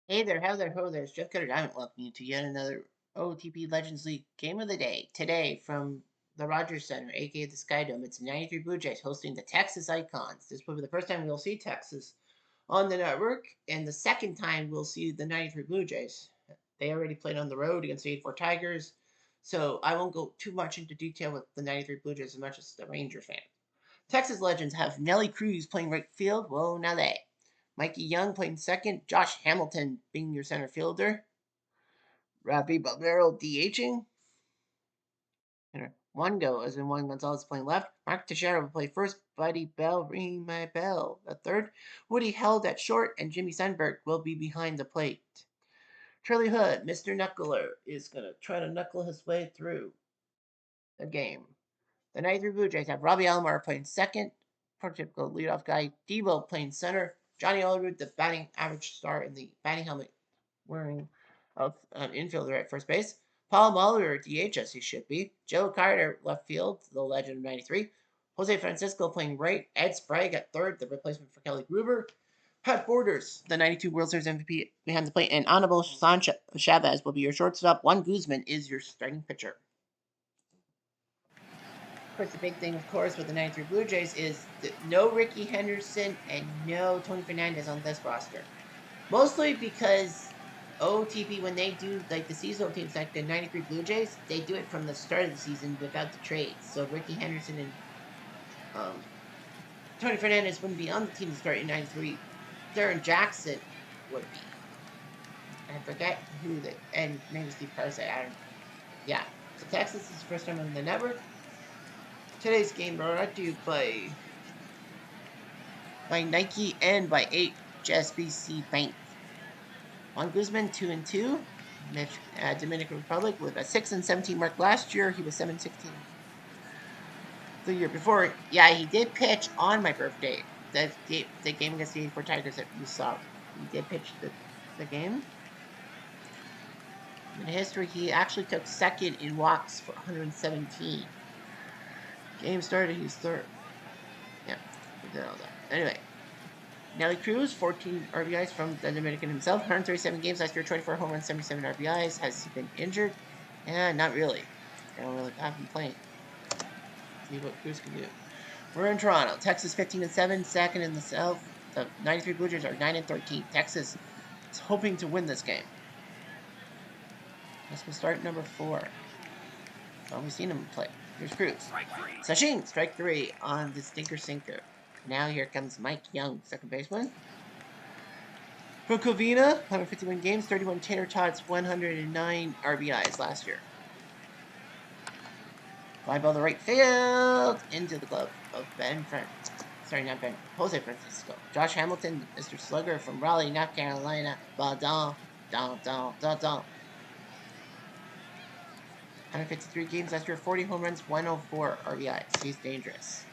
Hey there, how there, ho there. It's Jeff Cutter Diamond welcoming you to yet another OTP Legends League game of the day. Today, from the Rogers Center, aka the Sky Dome, it's the 93 Blue Jays hosting the Texas Icons. This will be the first time we'll see Texas on the network, and the second time we'll see the 93 Blue Jays. They already played on the road against the 84 Tigers, so I won't go too much into detail with the 93 Blue Jays as much as the Ranger fan. Texas Legends have Nelly Cruz playing right field. Whoa, now they. Mikey Young playing second. Josh Hamilton being your center fielder. Rafi Balmero DHing. And one go, as in Juan Gonzalez playing left. Mark Teixeira will play first. Buddy Bell, ring my bell. The third. Woody held at short, and Jimmy Sundberg will be behind the plate. Charlie Hood, Mr. Knuckler, is going to try to knuckle his way through the game. The 93 Blue Jays have Robbie Alomar playing second, prototypical leadoff guy. Devo playing center. Johnny Olerud, the batting average star in the batting helmet, wearing an infielder at first base. Paul Muller, DH as he should be. Joe Carter, left field, the legend of 93. Jose Francisco playing right. Ed Sprague at third, the replacement for Kelly Gruber. Pat Borders, the 92 World Series MVP behind the plate. And Anibal Chavez will be your shortstop. Juan Guzman is your starting pitcher. Of course, the big thing, of course, with the 93 Blue Jays is no Ricky Henderson and no Tony Fernandez on this roster. Mostly because OTP, when they do like the seasonal teams like the 93 Blue Jays, they do it from the start of the season without the trades. So Ricky Henderson and Tony Fernandez wouldn't be on the team to start in 93. Darren Jackson would be. I forget who the, and maybe Steve Parsay. I don't. Yeah. So Texas is the first time on the network. Today's game brought to you by Nike and by HSBC Bank. Juan Guzman 2-2. Dominican Republic with a 6-17 mark last year. He was 7-16 the year before. Yeah, he did pitch on my birthday. The game against the 84 Tigers that you saw. He did pitch the game. In history, he actually took second in walks for 117. Game started, he's third. Yeah, we did all that. Anyway, Nelly Cruz, 14 RBIs from the Dominican himself. 137 games last year, 24 home runs, 77 RBIs. Has he been injured? Not really. I don't really have him playing. See what Cruz can do. We're in Toronto. Texas 15-7, second in the South. The 93 Blue Jays are 9-13. Texas is hoping to win this game. Let's go start number 4. Well, we've seen him play. Here's Cruz. Sashin, strike 3 on the stinker sinker. Now here comes Mike Young, second baseman. From Covina, 151 games, 31 tater tots, 109 RBIs last year. Fly ball to right field, into the glove of Jose Francisco. Josh Hamilton, Mr. Slugger from Raleigh, North Carolina. Ba-dum, dum, dum, dum, dum. 153 games last year, 40 home runs, 104 RBIs. He's dangerous.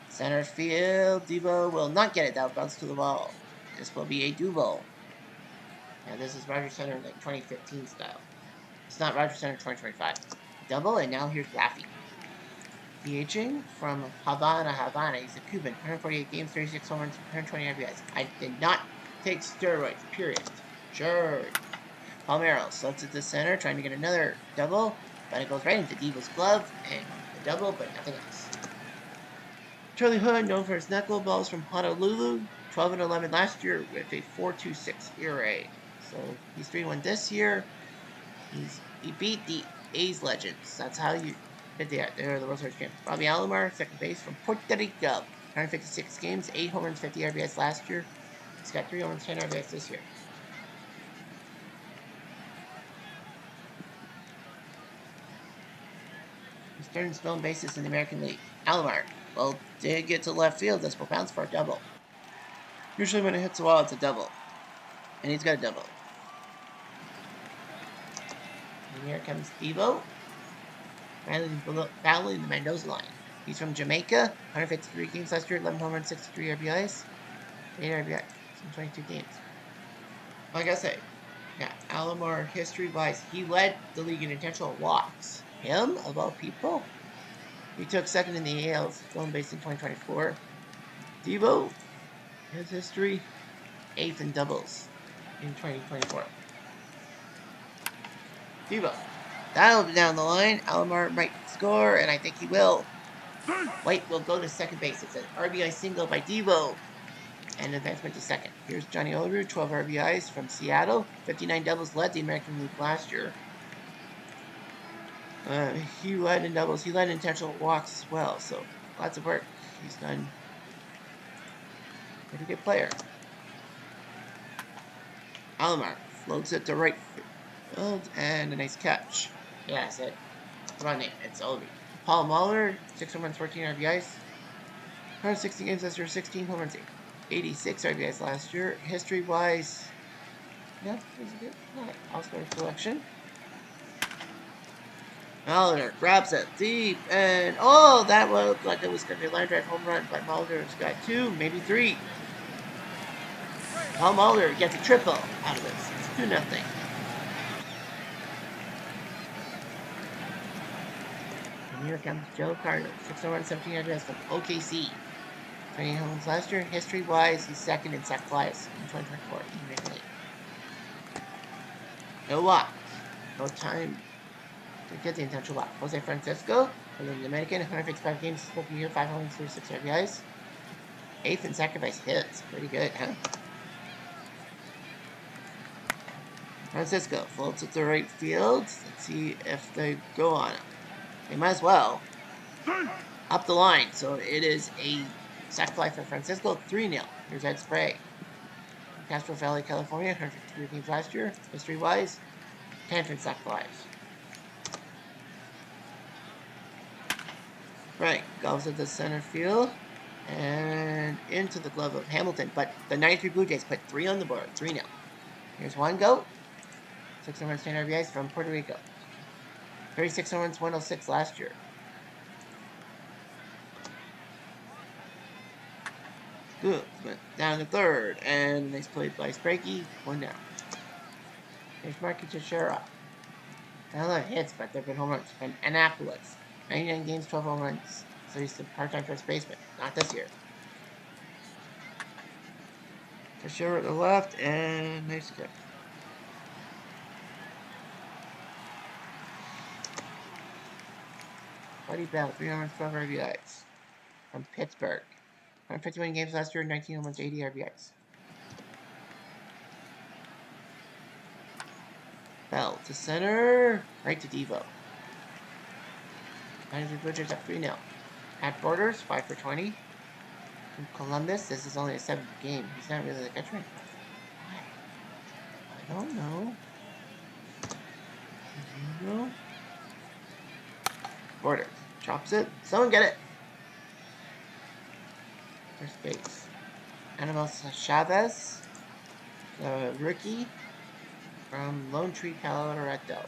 Center field, Devo will not get it. That'll bounce to the wall. This will be a double. Now this is Rogers Center like 2015 style. It's not Rogers Center 2025. Double, and now here's Rafi. DHing from Havana. He's a Cuban. 148 games, 36 home runs, 120 RBIs. I did not take steroids, period. Sure. Palmero slots it to center, trying to get another double, but it goes right into Devo's glove, and a double, but nothing else. Charlie Hood, known for his knuckleballs from Honolulu, 12-11 last year with a 4.26 ERA. So he's 3-1 this year. He beat the A's legends. That's how you did that. They're the World Series champions. Robbie Alomar, second base from Puerto Rico. 156 games, 8 home runs, 50 RBIs last year. He's got 3 home runs, 10 RBIs this year. He's starting stolen bases in the American League. Alomar, well, did get to left field. This will bounce for a double. Usually when it hits the wall, it's a double. And he's got a double. And here comes Devo, battling the Mendoza line. He's from Jamaica, 153 games last year, 11 home runs, 63 RBIs, 8 RBIs in 22 games. Like I say, yeah, Alomar, history-wise, he led the league in intentional walks. Him, of all people, he took second in the AL's stolen base in 2024. Devo, his history, 8th in doubles in 2024. Devo. That'll be down the line. Alomar might score, and I think he will. White will go to second base. It's an RBI single by Devo. And advancement to second. Here's Johnny Olerud, 12 RBIs from Seattle. 59 doubles, led the American League last year. He led in doubles. He led in intentional walks as well. So lots of work he's done. Pretty good player. Alomar floats it to right field, and a nice catch. Yeah, I said, wrong name. It's Olerud. Paul Mahler, 6 home runs, 14 RBIs. 160 games last year, 16 home runs, 86 RBIs last year. History-wise, yeah, it was a good All-Star selection. Mulder grabs it deep, and oh, that looked like it was going to be a line drive home run, but Mulder's got 2, maybe 3. Paul Mulder gets a triple out of this. It's 2-0. And here comes Joe Cardinal, 6 home runs, 17 RBIs from OKC. 28 home runs last year. History-wise, he's second in sack flies in 2024 in the Major League. No walks. No time to get the intentional walk. Jose Francisco, for the Dominican, 155 games, rookie year, 5 home runs, 36 RBIs. 8th in sacrifice hits. Pretty good, huh? Francisco floats it to right field. Let's see if they go on it. They might as well. Up the line. So it is a sac fly for Francisco. 3-0. Here's Ed Sprague. Castro Valley, California. 153 games last year. History-wise, 10th in sac flies. Right. Goes at the center field. And into the glove of Hamilton. But the 93 Blue Jays put 3 on the board. 3-0. Here's one go. 6 home runs, 10 RBIs from Puerto Rico. 36 home runs, 106 last year. Good. Went down to third. And nice play by Sprague. 1 down. Here's Marky Teixeira. Not a lot of hits, but they've been home runs from Annapolis. 99 games, 12 home runs. So he's the part-time first baseman. Not this year. Teixeira at the left, and nice kick. Buddy Bell, 3 home runs, 12 RBIs. From Pittsburgh. 151 games last year, 19 home runs, 80 RBIs. Bell to center, right to Devo. 93 Blue Jays up 3-0. At Borders, 5 for 20. From Columbus, this is only a 7th game. He's not really the catcher. Why? I don't know. Devo. Borders. Chops it. Someone get it. First base. Anibal Chavez, the rookie from Lone Tree, Colorado.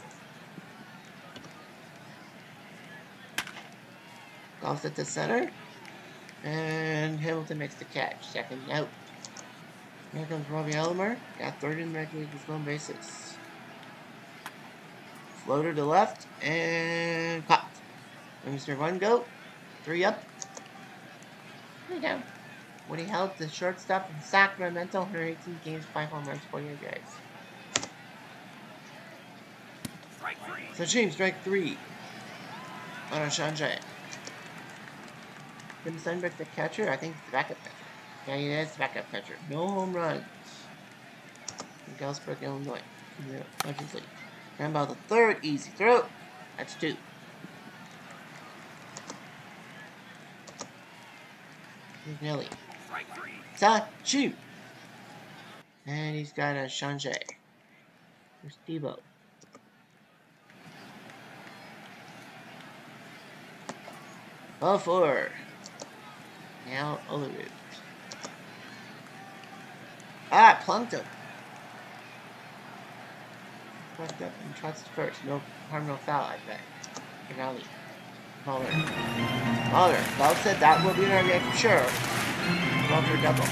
Golfs at the center. And Hamilton makes the catch. Second out. Here comes Robbie Alomar. Got third in the American League with stolen bases. Floater to left. And caught. Mr. 1 go. 3 up. 3 down. When he held the shortstop in Sacramento, 118 games, 5 home runs, 48 guys. So James, strike 3 on Ashanje. Tim Sundberg, the catcher. I think it's the backup catcher. Yeah, he is the backup catcher. No home runs in Galesburg, Illinois, in the Legends League. Grandpa the third, easy throw. That's 2. Here's Nelly. Shoot. And he's got a Shanje. There's Devo. Ball forward. Now Olerud. Plunked him. Plunked up and trots first. No harm, no foul, I bet. Finale. Mahler. Bell said that will be an RBI for sure. Well for double.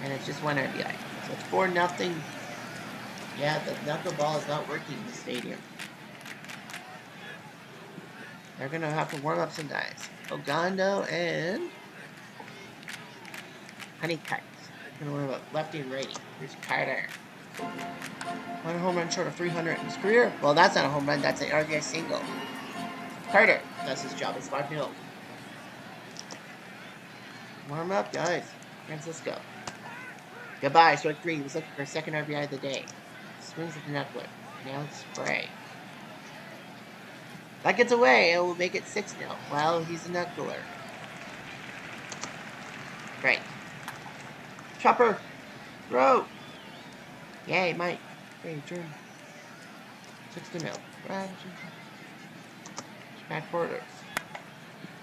And it's just 1 RBI. So it's 4-0. Yeah, the knuckleball is not working in the stadium. They're going to have to warm up some guys. Ogando and Honeycutt. Gonna worry about lefty and righty. Here's Carter. One home run short of 300 in his career. Well, that's not a home run. That's an RBI single. Carter does his job. It's 5-0. Warm up, guys. Francisco. Goodbye. Strike 3. He was looking for a second RBI of the day. Swings at the knuckler. Now it's Spray. That gets away. It will make it 6-0. Well, he's a knuckler. Right. Chopper. Throw. Yay, Mike. Hey, turn. 6-0. Back Borders.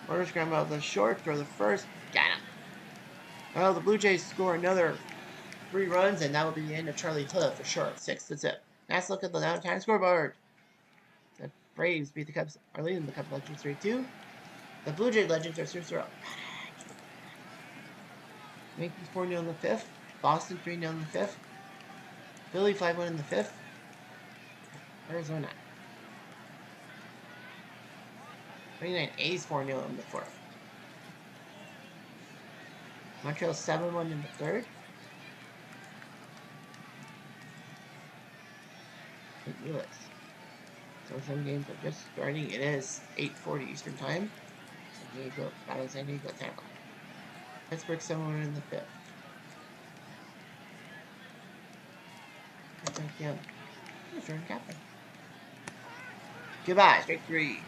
Borders scramble the short, throw the first. Got him. Well, the Blue Jays score another 3 runs, and that will be the end of Charlie Hood for short. 6. That's it. Nice look at the downtown scoreboard. The Braves beat the Cubs, are leading the Cubs Legends 3-2. The Blue Jay Legends are 0-0. Yankees 4-0 in the 5th. Boston 3-0 in the 5th. Philly 5-1 in the 5th. Arizona 29 A's 4-0 in the 4th. Montreal 7-1 in the 3rd. St. Louis. So some games are just starting. It is 8:40 Eastern Time. San Diego, battling San Diego, Tampa. Pittsburgh 7-1 in the 5th. Back down. Return captain. Goodbye, strike 3.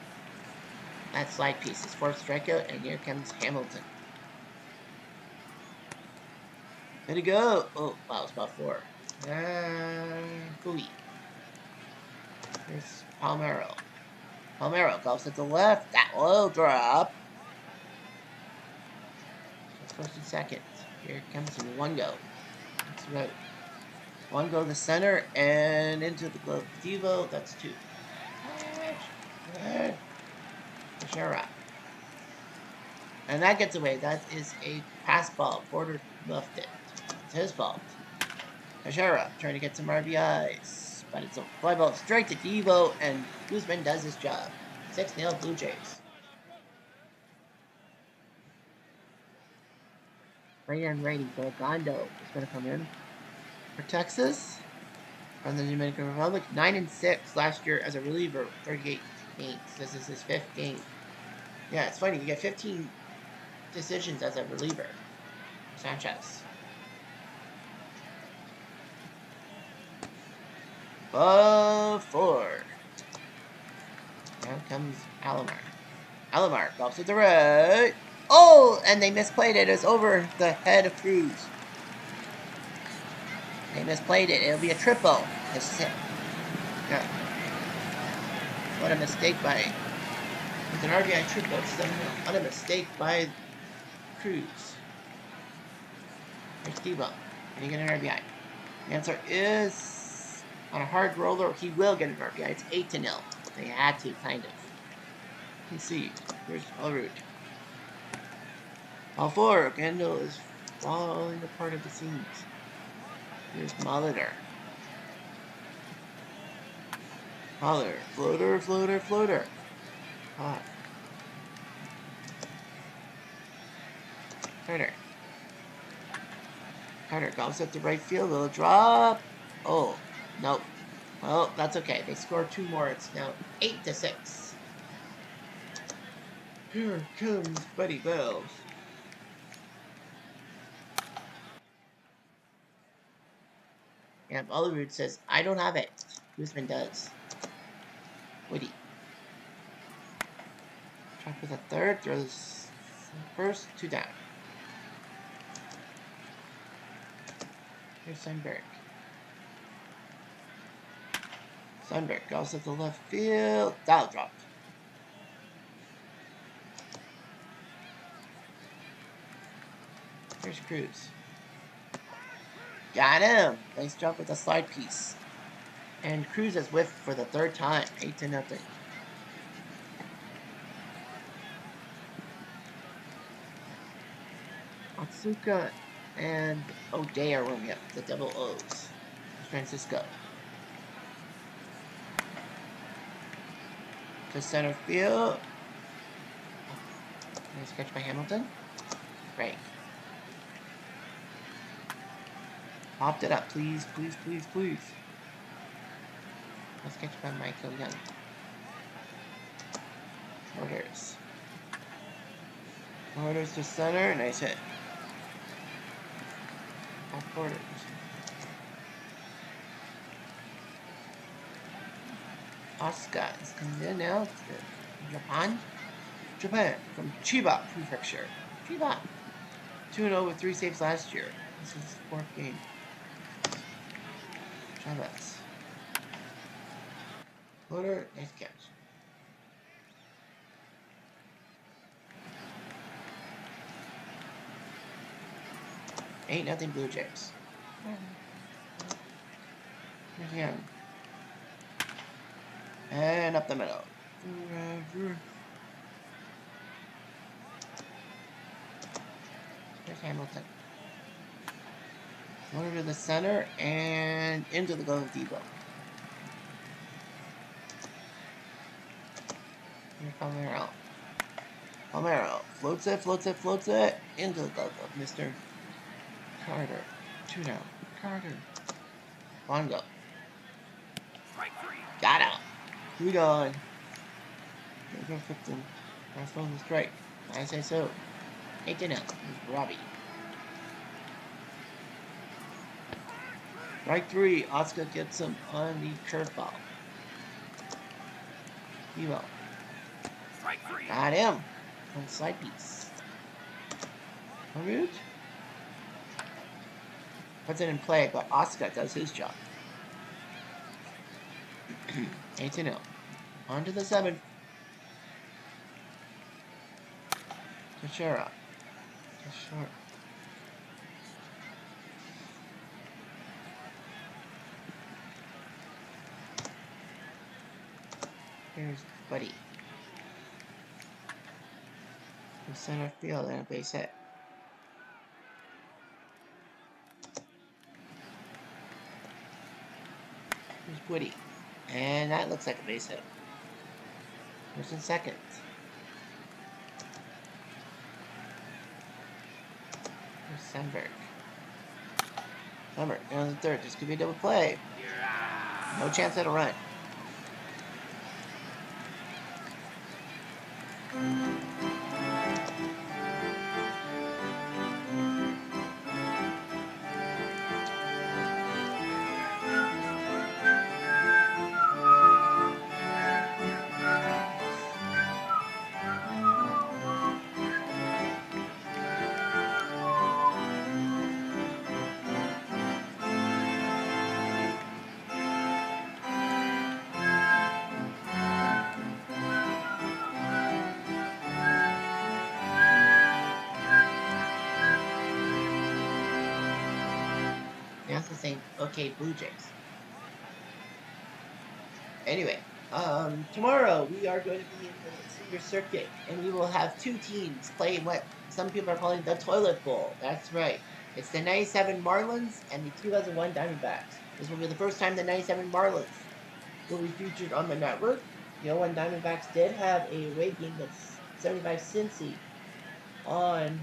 That slide piece is 4th strikeout, and here comes Hamilton. Way to go! Oh, wow, it's about 4. Cooey. Here's Palmero. Palmero goes to the left. That will drop. First and second. Here comes in 1 go. That's right. 1 go to the center and into the glove. Devo, that's 2. Teixeira. And that gets away. That is a pass ball. Porter left it. It's his fault. Teixeira trying to get some RBIs. But it's a fly ball straight to Devo, and Guzman does his job. 6-0 Blue Jays. Right on righty, Belgondo is going to come in for Texas from the Dominican Republic. 9-6 last year as a reliever, 38 games. This is his 5th game. Yeah, it's funny. You get 15 decisions as a reliever. Sanchez. 4. Now comes Alomar. Alomar golfs to the right. Oh, and they misplayed it. It's over the head of Cruz. They misplayed it. It'll be a triple. Yeah. What a mistake by... With an RBI triple, what a mistake by Cruz. There's Devo. Can he get an RBI? The answer is... On a hard roller, he will get an RBI. It's 8-0. They had to, kind of. Let's see. Here's Allroot. All 4. Kendall is falling apart at the seams. Here's Molitor. Holler. Floater, floater, floater. Hot. Carter. Carter golfs up to right field. Will drop. Oh, nope. Well, that's okay. They scored 2 more. It's now 8-6. Here comes Buddy Bells. Yeah, Bollywood says, I don't have it. Guzman does. Woody. Track with a 3rd. Throws first. 2 down. Here's Sundberg. Sundberg goes at the left field. Dial dropped. Here's Cruz. Got him! Nice job with the slide piece. And Cruz has whiffed for the 3rd time. 8-0. Otsuka and O'Day are warming up. The double O's. Francisco. To center field. Nice catch by Hamilton. Right. Popped it up, please, please, please, please. Let's catch by Michael Young. Orders. Orders to center. Nice hit. Off orders. Oscar is coming in now to Japan from Chiba Prefecture. Chiba. 2-0 with 3 saves last year. This is his 4th game. Chavez. Order. Nice catch. 8-0 Blue Jays. Here's Young. And up the middle. Here's Hamilton. Over to the center and into the glove of Debo. Here's Palmero. Palmero floats it, floats it, floats it into the glove of Mr. Carter. 2 down. Carter. Bongo. Got out. 3 gone. Go 15. Last one was strike. I say so. 8-0. Here's Robbie. Strike 3. Oscar gets him on the curveball. Evo. Got him. On side piece. Root. Puts it in play, but Oscar does his job. 8-0. On to the 7th. Teixeira. Just short. Here's Buddy. In center field and a base hit. Here's Woody. And that looks like a base hit. Who's in second? Here's Sandberg. Sandberg down the 3rd. This could be a double play. No chance at a run. The same. Okay, Blue Jays. Anyway, tomorrow we are going to be in the senior circuit, and we will have 2 teams playing what some people are calling the Toilet Bowl. That's right. It's the 97 Marlins and the 2001 Diamondbacks. This will be the first time the 97 Marlins will be featured on the network. The 01 Diamondbacks did have a away game that's 75 Cincy on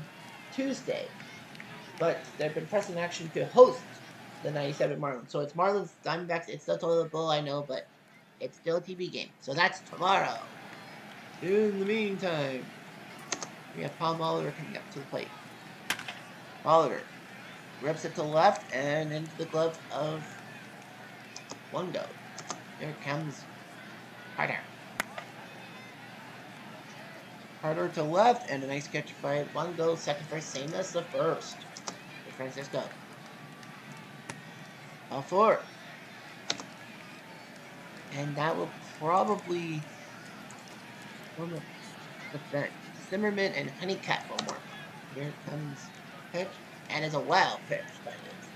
Tuesday, but they've been pressing action to host the 97 Marlins. So it's Marlins, Diamondbacks, it's the Toilet Bowl, I know, but it's still a TV game. So that's tomorrow. In the meantime, we have Paul Molitor coming up to the plate. Molitor rips it to the left and into the glove of Lungo. Here comes Carter. Carter to left and a nice catch by Lungo. Second for same as the first. For Francisco. All 4. And that will probably form the bench. Zimmerman and Honeycutt will work. Here comes pitch. And it's a wild pitch by this.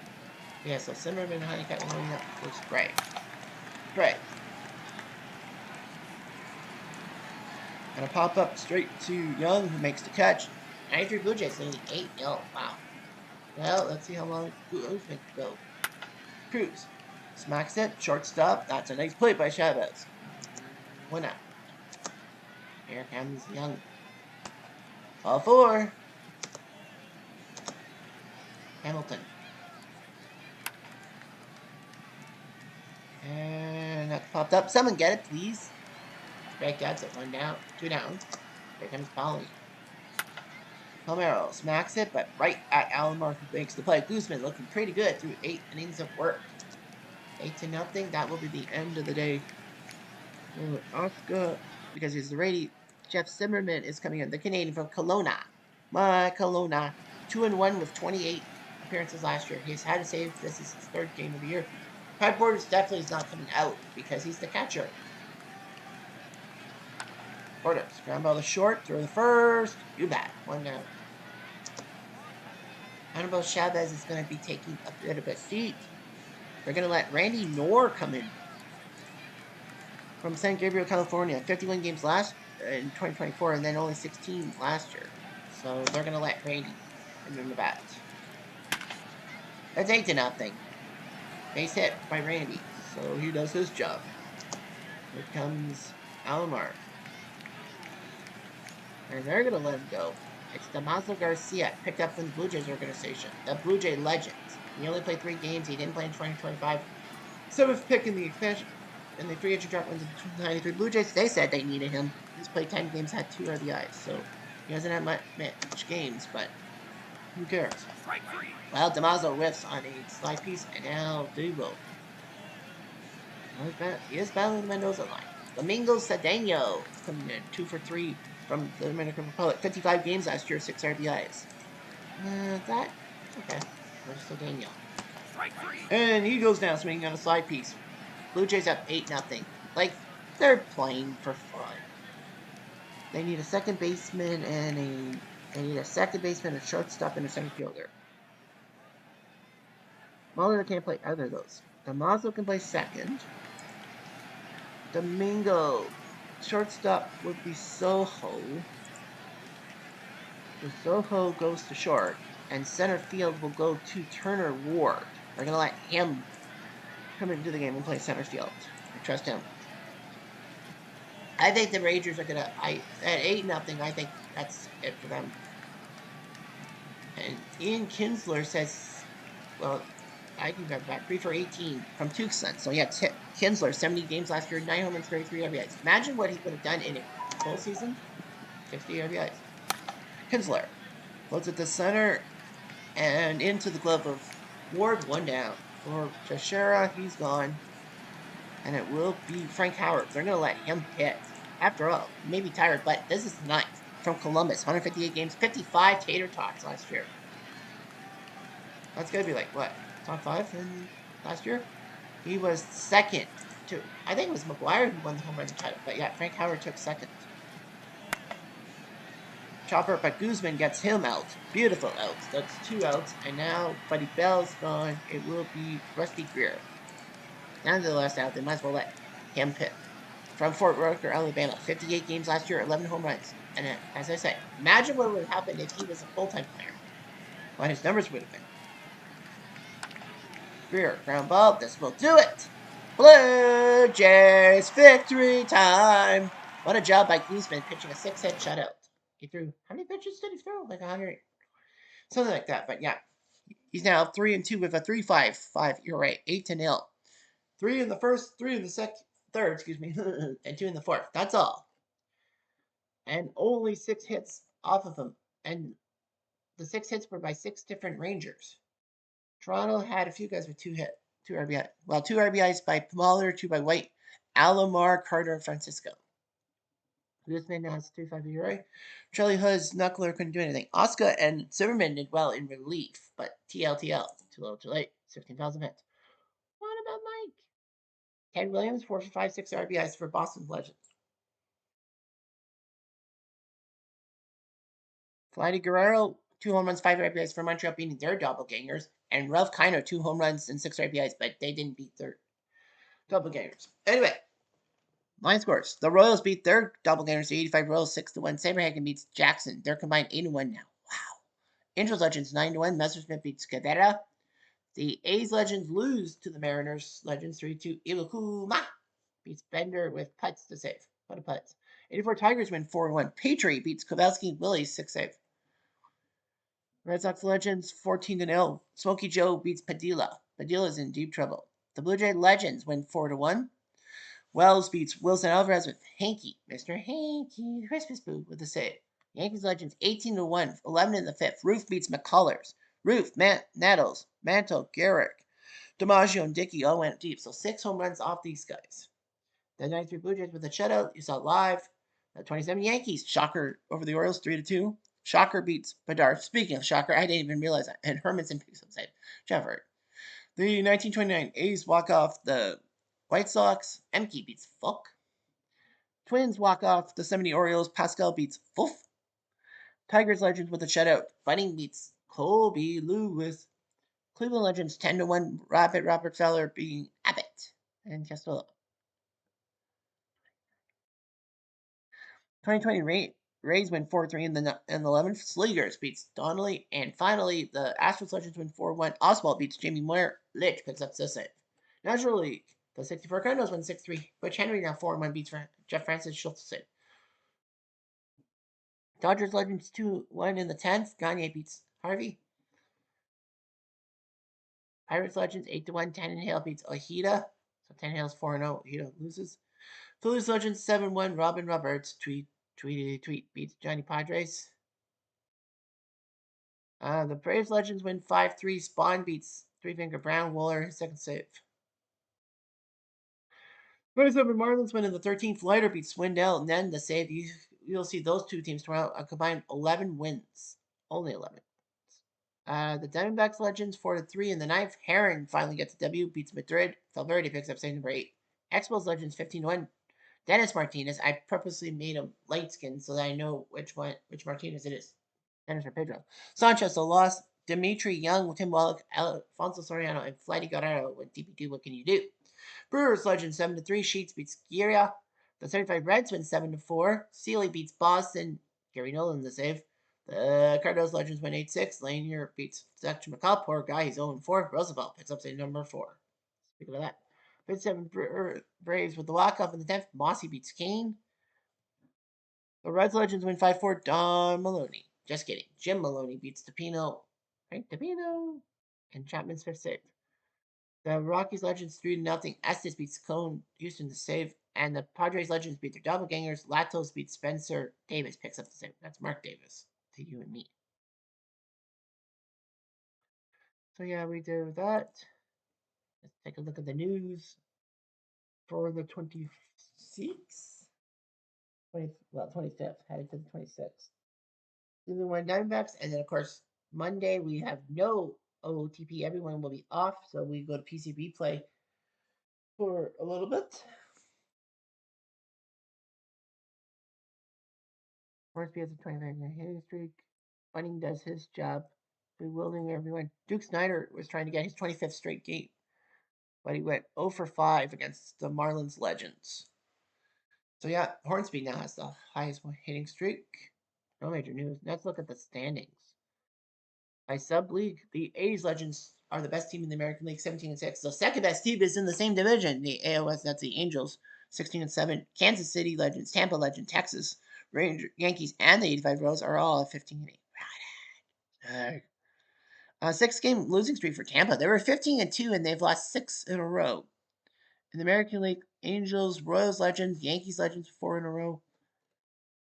Yeah, so Zimmerman and Honeycutt will line up for Spray. Spray. And a pop up straight to Young, who makes the catch. 93 Blue Jays leading 8-0. Wow. Well, let's see how long Cruz can go. Cruz smacks it, shortstop. That's a nice play by Chavez. 1 out. Here comes Young. All 4. Hamilton. popped up. Someone get it, please. Greg gets it. 1 down. 2 down. Here comes Polly. Palmero smacks it, but right at Alomar, who makes the play. Guzman looking pretty good through 8 innings of work. 8-0. That will be the end of the day. Oscar, because he's the righty. Jeff Zimmerman is coming in. The Canadian from Kelowna. My Kelowna. 2-1 with 28 appearances last year. He's had a save. This is his 3rd game of the year. Pat Borders definitely is not coming out because he's the catcher. Borders. Ground ball to short. Throw the first. You bet. 1 down. Hannibal Chavez is going to be taking a bit of a seat. They're going to let Randy Knorr come in from San Gabriel, California. 51 games in 2024, and then only 16 last year. So they're going to let Randy in the bat. That's 8-0. Base hit by Randy, so he does his job. Here comes Alomar. And they're going to let him go. It's Damaso Garcia, picked up from the Blue Jays organization. The Blue Jay Legends. He only played 3 games. He didn't play in 2025. 7th pick in the expansion. And the free agent draft wins the 93 Blue Jays. They said they needed him. He's played 10 games, had 2 RBIs. So he doesn't have much games, but who cares? Well, Damaso whiffs on a slide piece, and now Dubo. He is battling the Mendoza line. Domingo Cedeno coming in 2 for 3 from the Dominican Republic. 55 games last year, 6 RBIs. Okay. Where's Cedeno? And he goes down swinging on a slide piece. Blue Jays up 8-0. Like, they're playing for fun. They need a second baseman a shortstop, and a center fielder. Muller can't play either of those. Damaso can play second. Domingo. Shortstop would be Soho. So Soho goes to short, and center field will go to Turner Ward. They're going to let him come into the game and play center field. I trust him. I think the Rangers are going to... At 8-0, I think that's it for them. And Ian Kinsler says... Well, I can go back. 3 for 18 from Tucson. So, yeah, Kinsler, 70 games last year, 9 home runs, 33 RBIs. Imagine what he would have done in a full season. 60 RBIs. Kinsler floats it to center and into the glove of Ward. 1 down. For Teixeira, he's gone. And it will be Frank Howard. They're going to let him hit. After all, he may be tired, but this is the 9th from Columbus. 158 games, 55 tater tots last year. That's going to be like, what, top 5 in last year? He was second to, I think it was McGuire who won the home run title. But yeah, Frank Howard took second. Chopper, but Guzman gets him out. Beautiful outs. That's 2 outs. And now Buddy Bell's gone. It will be Rusty Greer. Down to the last out. They might as well let him hit. From Fort Rucker, Alabama. 58 games last year, 11 home runs. And as I say, imagine what would have happened if he was a full-time player. What his numbers would have been. Greer, ground ball. This will do it. Blue Jays victory time. What a job by Guzman pitching a 6-hit shutout. He threw, how many pitches did he throw? Like 100. Something like that. But yeah, he's now 3-2 with a 3.55 ERA, 8-0. 3 in the first, 3 in the third, excuse me, and 2 in the fourth. That's all. And only 6 hits off of him. And the 6 hits were by 6 different Rangers. Toronto had a few guys with 2 RBI. Well, 2 RBIs by Muller, 2 by White, Alomar, Carter, and Francisco. Guzman has 3.5 ERA. Charlie Hood's knuckler couldn't do anything. Oscar and Zimmerman did well in relief, but TLTL, too little, too late. 16,000 hits. What about Mike? Ted Williams, 4 for 5, 6 RBIs for Boston Legends. Vladdy Guerrero, 2 home runs, 5 RBIs for Montreal, beating their doppelgangers. And Ralph Kiner, 2 home runs and 6 RBIs, but they didn't beat their doppelgangers. Anyway, line scores. The Royals beat their doppelgangers, 85 Royals, 6-1. Saberhagen beats Jackson. They're combined 8-1 now. Wow. Angels Legends, 9-1. Messersmith beats Cabrera. The A's Legends lose to the Mariners Legends 3-2. Iwakuma beats Bender with putts to save. What a putts. 84 Tigers win 4-1. Petrie beats Kowalski Willie 6-save. Red Sox Legends 14-0. Smokey Joe beats Padilla. Padilla's in deep trouble. The Blue Jay Legends win 4-1. Wells beats Wilson Alvarez with Hanky. Mr. Hanky, the Christmas boo with the save. Yankees Legends 18-1, 11 in the fifth. Roof beats McCullers. Roof, Nettles, Mantle, Garrick, DiMaggio, and Dickey all went deep. So 6 home runs off these guys. The 93 Blue Jays with a shutout. You saw live. The 27 Yankees. Shocker over the Orioles 3-2. Shocker beats Bedard. Speaking of shocker, I didn't even realize that. And Hermanson picks up save. Jeffert. The 1929 A's walk off the White Sox. Emke beats Fuck. Twins walk off the 70 Orioles. Pascal beats Foof. Tigers Legends with a shutout. Bunning beats Colby Lewis. Cleveland Legends 10-1. Robert Feller beating Abbott. And just a 2020 Rays win 4-3 in the 11th. Sligers beats Donnelly. And finally, the Astros Legends win 4-1. Oswald beats Jamie Moyer. Lich picks up the save. National League. The 64 Cardinals win 6-3. Butch Henry now 4-1 beats Jeff Francis Schultz save. Dodgers Legends 2-1 in the 10th. Gagne beats Harvey. Pirates Legends 8-1. Tannenhill beats Ojeda. So Tannenhill's 4-0. Ojeda loses. Phillies Legends 7-1. Robin Roberts tweet beats Johnny Padres. The Braves Legends win 5-3. Spawn beats Three Finger Brown. Wooler, his second save. 27 Marlins win in the 13th. Leiter beats Swindell. And then the save. You'll see those two teams tomorrow. A combined 11 wins. Only 11. The Diamondbacks Legends 4-3 in the 9th. Heron finally gets a W. Beats Madrid. Valverde picks up save number 8. Expos Legends 15-1. Dennis Martinez. I purposely made him light skinned so that I know which Martinez it is. Dennis or Pedro. Sanchez a loss. Dimitri Young, Tim Wallach, Alfonso Soriano, and Flighty Guerrero with DP2. What can you do? Brewers Legends 7-3. Sheets beats Giria. The 35 Reds win 7-4. Sealy beats Boston. Gary Nolan the save. The Cardinals Legends win 8-6. Lanier beats Zach McCall. Poor guy, he's 0-4. Roosevelt picks up save number 4. Speaking of that. 57 Braves with the walk-off in the 10th. Mossy beats Kane. The Reds Legends win 5-4. Don Maloney. Just kidding. Jim Maloney beats Tapino. Frank Tapino. And Chapman's fifth save. The Rockies Legends 3-0. Estes beats Cone. Houston to save. And the Padres Legends beat their doppelgangers. Latos beats Spencer. Davis picks up the save. That's Mark Davis. To you and me. So yeah, we do that. Let's take a look at the news for the 26th. 25th. Heading to the 26th. Cleveland won Diamondbacks. And then, of course, Monday we have no OOTP. Everyone will be off. So we go to PCB play for a little bit. Hornsby has a 25-game hitting streak. Bunning does his job, bewildering everyone. Duke Snyder was trying to get his 25th straight game, but he went 0 for 5 against the Marlins Legends. So yeah, Hornsby now has the highest hitting streak. No major news. Let's look at the standings. By sub-league, the A's Legends are the best team in the American League, 17-6. The second best team is in the same division, the AOS. That's the Angels, 16-7. Kansas City Legends, Tampa Legend, Texas Yankees, and the 85 Rows are all at 15-8. Right. 6-game losing streak for Tampa. They were 15-2, and they've lost 6 in a row. In the American League, Angels, Royals Legends, Yankees Legends, 4 in a row.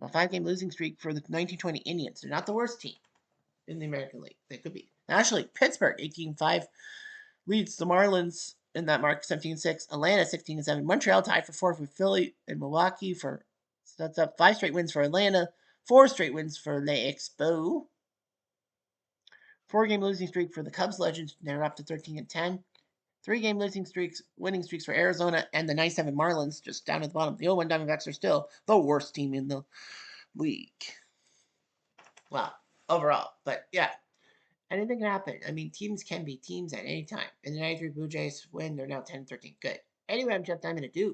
A 5-game losing streak for the 1920 Indians. They're not the worst team in the American League. They could be. National League, Pittsburgh, 18-5, leads the Marlins in that mark, 17-6. Atlanta, 16-7. Montreal tied for 4th with Philly and Milwaukee. So that's up 5 straight wins for Atlanta, 4 straight wins for the Expo. 4-game losing streak for the Cubs Legends. They're up to 13-10. 3-game winning streaks for Arizona and the 97 Marlins, just down at the bottom. The 0-1 Diamondbacks are still the worst team in the league. Well, overall. But yeah, anything can happen. I mean, teams can be teams at any time. And the 93 Blue Jays win. They're now 10-13. Good. Anyway, I'm Jeff Diamond at Duke.